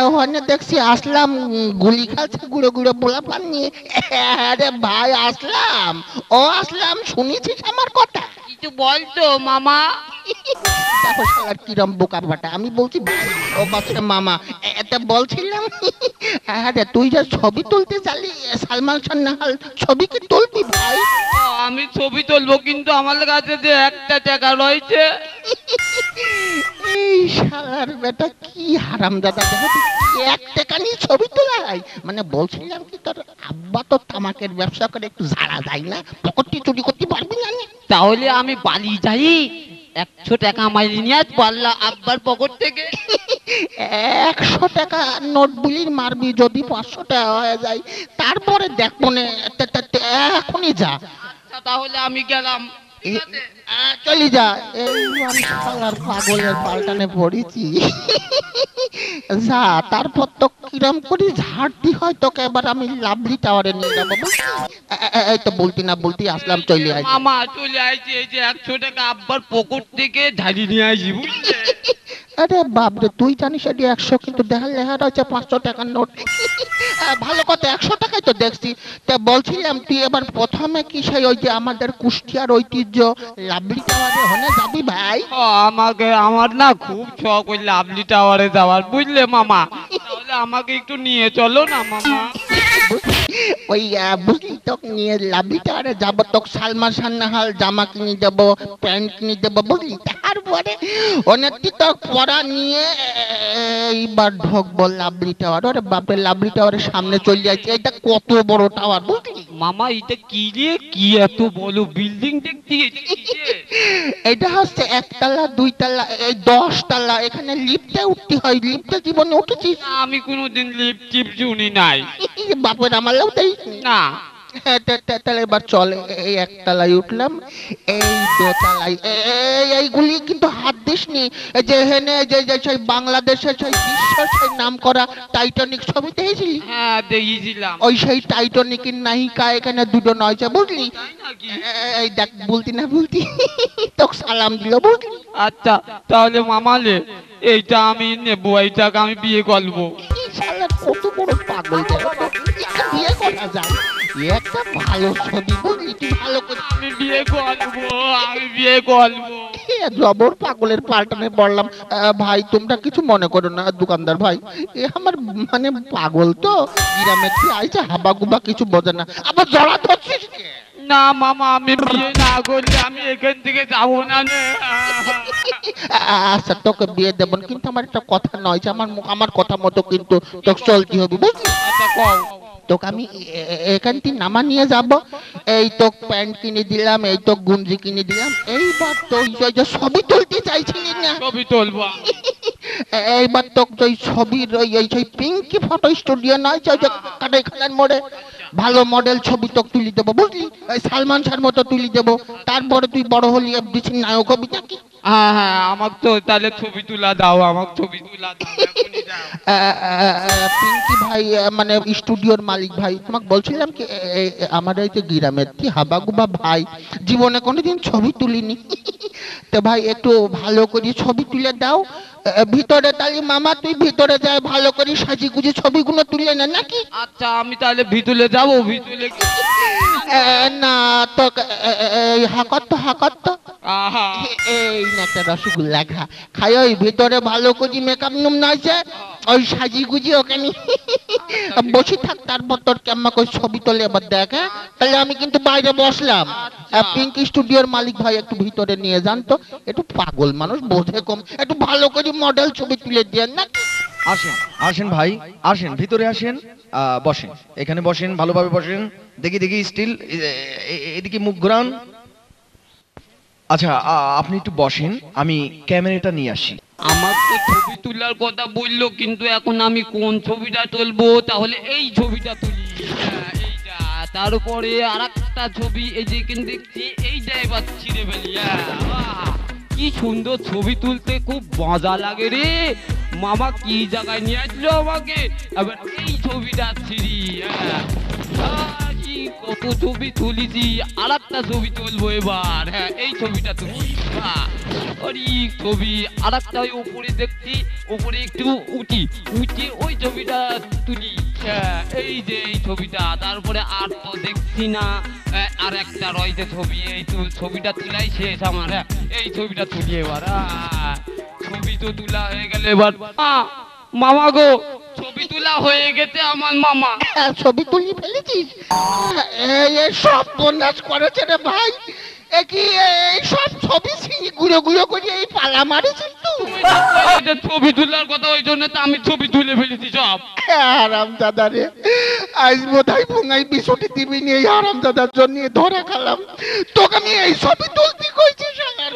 ওখানে দেখছি আসলাম গুলি খাচ্ছে গুঁড়ো গুঁড়ো পোলা পান নিয়ে। আরে ভাই আসলাম, ও আসলাম, শুনেছিস আমার কথা? কিছু বলতো মামা? দেখো শালার কিরম বোকা ফাটা, আমি বলছি ভাই, ও বলছে মামা। এটা বলছিলাম, আরে তুই যে ছবি তুলতে চালি সালমান খান নাহাল, ছবি কি তুলবি ভাই? আমি ছবি তুলবো, কিন্তু আমার কাছে যে একটা টাকা রয়েছে। এই শালার বেটা কি হারামজাদা, দেখো তুই এক টাকা নিয়ে ছবি তোলাই। মানে বলছিলাম কি, তোর আব্বা তো তামাকের ব্যবসা করে, একটু ঝাড়া যায় না, পকেটটি চুরি করতে পারবি না? তাহলে আমি পালিয়ে যাই, 100 টাকা মাইলি নিয়ে পারলা আব্বার পকেট থেকে। 100 টাকা নোট বুলি মারবি, যদি 500 টাকা হয়ে যায় তারপরে দেখ মনে। এখনই যা। আচ্ছা, তাহলে আমি গেলাম। ঠিক আছে? চলি যা। এই আমি শালার পাগলের পাল্টানে পড়েছি। যা, তারপর তো কিরম করি ঝাড়তি হয় তোকে, এবার আমি লাভলি টাওয়ারে নিয়ে যাবো বুঝলি? এই তো বলতি না বলতি আসলাম, চলে আয়। মামা চলে আসছে, এই যে 100 টাকা আব্বার পকেট থেকে ঝাড়ি নিয়ে আসি, বুঝলে? আরে বাপরে, তুই জানিস এটি 100, কিন্তু দেখা লেখা রয়েছে 500 টাকার নোট। ভালো কথা, 100 টাকায় তো দেখছি। তা বলছিলাম তুই এবার প্রথমে কি সেই ওই যে আমাদের কুষ্টিয়ার ঐতিহ্য লাভলি টাওয়ারে হনে যাবি ভাই? আমাকে, আমার না খুব শখ ওই লাভলি টাওয়ারে যাওয়ার, বুঝলে মামা? তাহলে আমাকে একটু নিয়ে চলো না মামা। ওই বুঝলি, তোকে নিয়ে লাভলি টাওয়ারে যাবো, তোকে সালমান খান নাহাল জামা কিনে দেবো, প্যান্ট কিনে দেবো বুঝলি? তারপরে অনেকটি তো পড়া নিয়ে এইবার ঢুকবো লাভলি টাওয়ার। ওরে বাপরে, লাভলি টাওয়ারের সামনে চলে যাচ্ছে, এটা কত বড় টাওয়ার বুঝলি? মামা এটা কি রে, কি এত বড় বিল্ডিং দেখছি, এটা কি রে? এটা হচ্ছে একতলা, দুইতলা, এই 10 তলা। এখানে লিফটে উঠতে হয়, লিফটে জীবনে উঠেছিস? না, আমি কোনোদিন লিপ টিপ শুনি নাই। বাপের আমারও তাই না। তাহলে এবার চল, এই একতলায় উঠলাম, এই দোতলায়, এইগুলি কিন্তু হাত দিসনি। এই যে হেনে যে যে সেই বাংলাদেশের সেই বিশ্ব সেই নাম করা টাইটানিক ছবি দেখেছিলি? হ্যাঁ দেখেছিলাম। ওই সেই টাইটানিকের নায়িকা এখানে দুটো নয়ছে বুঝলি? তাই নাকি? এই দেখ, বলতি না বলতি, তোকে সালাম দিল বুঝলি? আচ্ছা, তাহলে মামালে এইটা আমি নেবো, এইটাকে আমি বিয়ে করবো। শালা কত বড় পাগল, দেখো তো, একে বিয়ে করা যায়? একটা ভালো ছবি বুঝলি, তুই ভালো করে। আমি বিয়ে করবো, আমি বিয়ে করবো। জবর পাগলের পাল্টানে পড়লাম। ভাই তোমরা কিছু মনে করো না, দোকানদার ভাই, এ আমার মানে পাগল তো, গ্রামের থেকে আইছে, হাবা গুবা কিছু বোঝে না, আবার জড়া ধরছিস কে? না মামা, আমি বিয়ে না করলে আমি এখান থেকে যাবো না নে। আচ্ছা তোকে বিয়ে দেব, কিন্তু আমার একটা কথা নয় যে আমার কথা মতো কিন্তু তোকে চলতে হবে বুঝলি? আচ্ছা কও। তোকে আমি এখান থেকে নামা নিয়ে যাব, এই তো প্যান্ট কিনে দিলাম, এই তো গুঞ্জি কিনে দিলাম, এইবার তো ওই যে ছবি তুলতে চাইছিলি না, ছবি তুলবো। এইবার তো ওই ছবির ওই ওই সেই পিঙ্কি ফটো স্টুডিও নয়, ওই যে কাটাই খানার মোড়ে ভালো মডেল ছবি তোকে তুলি দেবো বুঝলি? ওই সালমান শাহর মতো তুলি দেবো, তারপরে তুই বড় হলি এফডিসি নায়ক হবি নাকি? হ্যাঁ হ্যাঁ, আমাকে তো তাহলে ছবি তুলা দাও, আমাকে ছবি তুলা দাও, এখনই দাও। পিঙ্কি ভাই, মানে স্টুডিওর মালিক ভাই, তোমাকে বলছিলাম কি, আমার এই যে গ্রামের কি হাবাগুবা ভাই, জীবনে কোনোদিন ছবি তুলিনি। তো ভাই একটু ভালো করে ছবি তুলে দাও। ভিতরে তালি মামা, তুই ভিতরে যায় ভালো করে সাজি গুজি ছবিগুলো তুলে নে নাকি? আচ্ছা, আমি তাহলে ভিতুলে যাবো, ভিতুলে না তো, এই হাকত তো হাকত তো, আহা। এই না একটা রসগোল্লা খা, খাই ওই ভিতরে ভালো করে মেকআপ নুম নয়ছে, ওই সাজি গুজি ওখানে বসে থাক, তারপর তোর কেমন করে ছবি তোলে এবার দেখ। হ্যাঁ তাহলে আমি কিন্তু বাইরে বসলাম। পিঙ্ক স্টুডিওর মালিক ভাই একটু ভিতরে নিয়ে যান তো, একটু পাগল মানুষ বোঝে কম, একটু ভালো করে মডেল ছবি তুলে দেন না? আসেন আসেন ভাই, আসেন ভিতরে আসেন, বসেন, এখানে বসেন, ভালোভাবে বসেন। দেখি দেখি স্টিল, এদিকে মুখ ঘুরান। আচ্ছা, আপনি একটু বসেন, আমি ক্যামেরাটা নিয়ে আসি। আমার তো ছবি তোলার কথা বললো, কিন্তু এখন আমি কোন ছবিটা তুলবো? তাহলে এই ছবিটা তুলি, হ্যাঁ, এইটা। তারপরে আর একটা ছবি, এই যে এখানে দেখছি, এইটা এবার ছিঁড়ে ফেলি। হ্যাঁ, আহ, কি সুন্দর ছবি তুলতে, খুব মজা লাগে রে। মামা কি জায়গায় নিয়ে আসলো আমাকে, এবার এই ছবিটা ছিঁড়ি। হ্যাঁ, কি কত ছবি তুলেছি, আর একটা ছবি তুলবো এবার। হ্যাঁ, এই ছবিটা তুলি। আরে ছবি আর একটা ওই উপরে দেখছি, উপরে একটু উঠি, উঠে ওই ছবিটা তুলি। হ্যাঁ, এই যে এই ছবিটা, তারপরে আর তো দেখছি না। আর একটা রয়েছে ছবি, এই ছবিটা তুলাই শেষ আমার। হ্যাঁ, এই ছবিটা তুলি এবার। ছবি তো তোলা হয়ে গেল এবার। মামা গো, ছবি তোলা হয়ে গেছে আমার মামা। ছবি তুলি ফেলেছিস? এই সব বন্যাস করেছে রে ভাই। কি এই সব ছবি গুঁড়ো গুঁড়ো করে এই পালা মারিছিস তুই? ছবি তোলার কথা, ওই জন্য তো আমি ছবি তুলে ফেলেছি সব। আরাম দাদা রে, আজ বোধহয় ভুঙাই বিছুটি দিবি নিয়ে এই আরাম দাদার জন্য ধরে খেলাম। তোকে আমি এই ছবি তুলতে কইছি।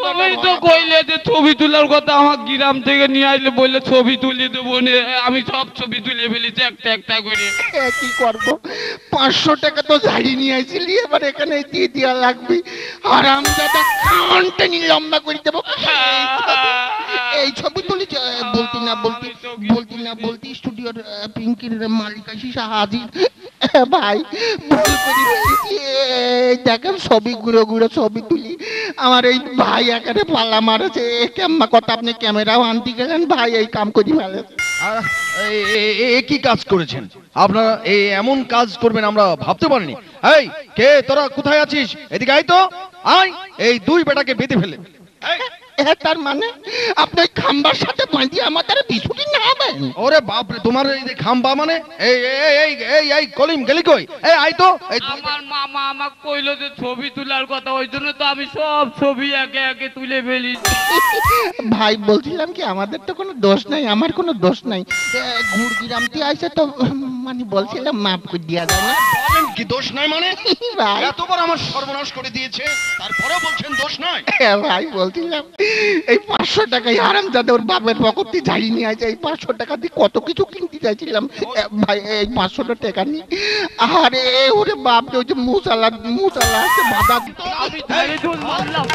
তুমি তো কইলে যে ছবি তোলার কথা, আমার গ্রাম থেকে নিয়ে আসলে বললে ছবি তুলে দেবো নে। আমি সব ছবি তুলে ফেলেছি একটা একটা করে। কি করবো, 500 টাকা তো ঝাড়ি নিয়ে আসছিলি, এবার এখানে দিয়ে দেওয়া লাগবে। আরাম দাদা কানটা নিয়ে লম্বা করে দেবো। এই ছবি তুলি বলতি না বলতি স্টুডিওর পিঙ্কির মালিক আসিস হাজির। ভাই ভুল করে ফেলেছি। এই দেখেন ছবি গুঁড়ো গুঁড়ো ছবি তুলি। আমার এই ভাই এখানে পাল্লা মারেছে। কেমন কথা, আপনি ক্যামেরাও আনতে গেলেন, ভাই এই কাম করে ফেলেছে। কি কাজ করেছেন আপনারা? এমন কাজ করবেন আমরা ভাবতে পারিনি। এই কে তোরা, কোথায় আছিস? এদিকে আয় তো, আয়। এই দুই বেটাকে বেঁধে ফেলে। তার মানে আপনি খাম্বার সাথে বাঁধিয়ে আমাদের বিছুটি না হবেন? ওরে বাপ রে, তোমার এই যে খাম্বা মানে? এই এই এই এই কলিম গেলি কই? এই আয় তো। আমার মামা আমাকে কইলো যে ছবি তোলার কথা, ওই জন্য তো আমি সব ছবি একে একে তুলে ফেলেছি। ভাই বলছিলাম কি, আমাদের তো কোনো দোষ নাই, আমার কোনো দোষ নাই। গুড়গিরামটি আইসে তো মানে বলছিলাম মাফ করে দিয়া যায় না? বলেন কি দোষ নাই মানে? ভাই এতবার আমার সর্বনাশ করে দিয়েছে, তারপরেও বলছেন দোষ নাই? ভাই বলছিলাম এই 500 টাকায় আরাম যাতে ওর বাপের পকেটে ঝাড়ি নিয়ে আছে, এই 500 টাকা দিয়ে কত কিছু কিনতে চাইছিলাম। ভাই এই 500 টাকা নিয়ে, আরে ওরে বাপ রে, ওই যে মুসালা আছে বাধা। আমি ধরে ধরে মারলাম।